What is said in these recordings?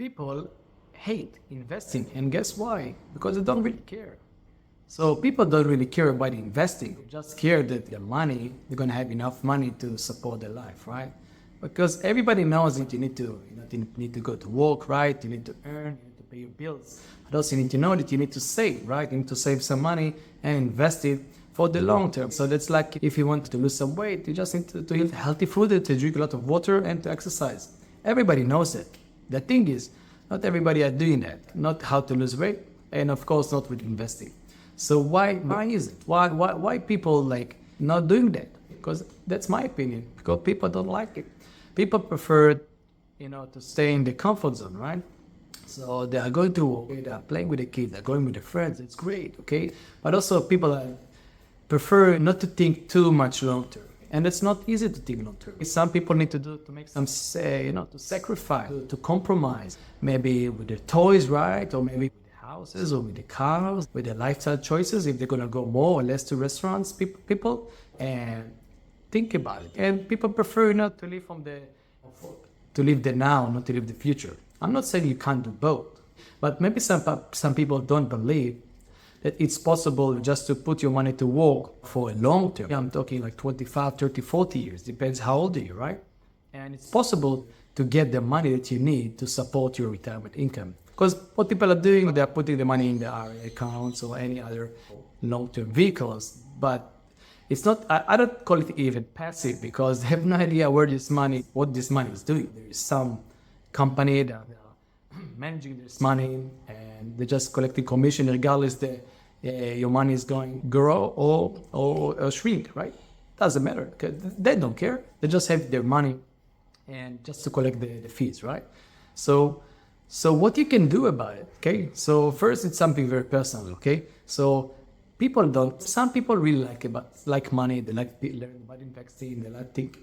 people hate investing. And guess why? Because they don't really care. So people don't really care about investing. They just care that their money, they're going to have enough money to support their life, right? Because everybody knows that you need to go to work, right? You need to earn, you need to pay your bills. But also you need to know that you need to save, right? You need to save some money and invest it for the long term. So that's like if you want to lose some weight, you just need to eat healthy food, to drink a lot of water, and to exercise. Everybody knows it. The thing is, not everybody are doing that. Not how to lose weight, and of course not with investing. So why is it? Why people like not doing that? Because that's my opinion. Because people don't like it. People prefer, to stay in the comfort zone, right? So they are going to work, they are playing with the kids, they're going with their friends. It's great, okay? But also people prefer not to think too much long term. And it's not easy to think long term. Some people need to make some, to sacrifice, to compromise, maybe with their toys, right? Or maybe with the houses or with the cars, with their lifestyle choices, if they're going to go more or less to restaurants, people, and think about it. And people prefer not to live to live the now, not to live the future. I'm not saying you can't do both, but maybe some people don't believe that it's possible just to put your money to work for a long term. I'm talking like 25, 30, 40 years, depends how old are you, right? And it's possible to get the money that you need to support your retirement income. Because what people are doing, they're putting the money in the RA accounts or any other long-term vehicles. But it's not, I don't call it even passive because they have no idea what this money is doing. There is some company that are managing this money and they're just collecting commission regardless that your money is going to grow or shrink, right? Doesn't matter. They don't care. They just have their money and just to collect the fees, right? So what you can do about it, okay? So first, it's something very personal, okay? So some people really like money, they like to learn about investing, they like think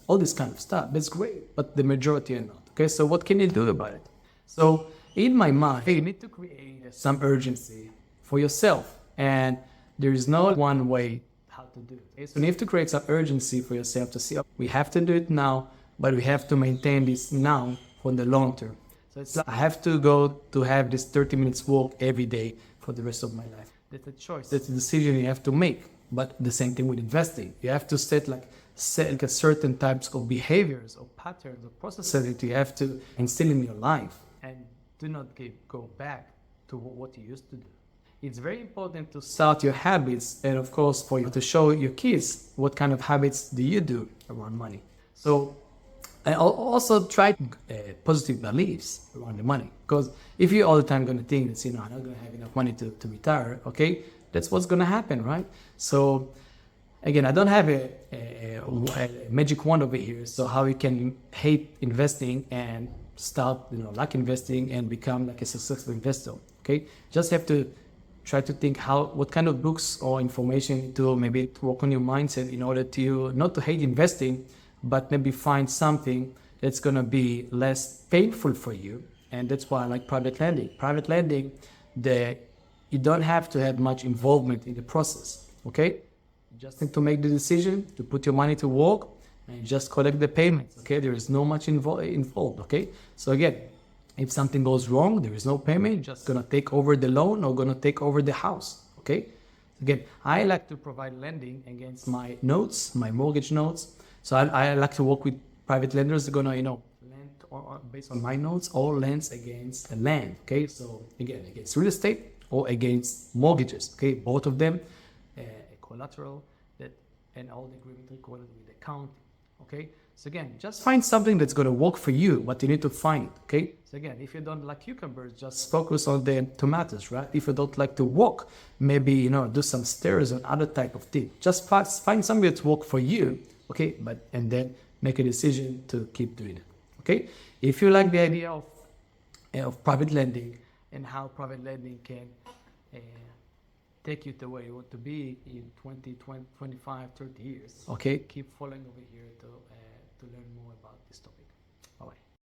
all this kind of stuff. That's great, but the majority are not, okay? So what can you do about it? So in my mind, you need to create some urgency for yourself, and there is no one way how to do it. Okay? So you have to create some urgency for yourself to see, we have to do it now, but we have to maintain this now for the long term. So it's like I have to go to have this 30 minutes walk every day for the rest of my life. That's a choice. That's a decision you have to make. But the same thing with investing. You have to set a certain types of behaviors or patterns or processes that you have to instill in your life, and do not go back to what you used to do. It's very important to start your habits, and of course for you to show your kids what kind of habits do you do around money. So I also try positive beliefs around the money, because if you're all the time going to think that, I'm not going to have enough money to retire, okay, that's what's going to happen, right? So again, I don't have a magic wand over here, so how you can hate investing and start, like investing and become like a successful investor, okay? Just have to try to think what kind of books or information to maybe work on your mindset in order to not to hate investing, but maybe find something that's going to be less painful for you. And that's why I like private lending. Private lending, you don't have to have much involvement in the process, okay? You just need to make the decision to put your money to work and just collect the payments, okay? There is no much involved, okay? So again, if something goes wrong, there is no payment, you're just going to take over the loan or going to take over the house, okay? Again, I like to provide lending against my notes, my mortgage notes. So I like to work with private lenders that are going to, lend based on my notes, or lends against the land, okay? So again, against real estate or against mortgages, okay? Both of them, a collateral and all the agreement recorded with the county, okay? So again, just find something that's going to work for you, but you need to find it, okay? So again, if you don't like cucumbers, just focus on the tomatoes, right? If you don't like to walk, maybe, do some stairs or other type of thing. Just find something that's work for you, okay? And then make a decision to keep doing it, okay? If you like the idea of private lending and how private lending can take you to where you want to be in 20, 25, 30 years, okay? Keep following over here to learn more about this topic.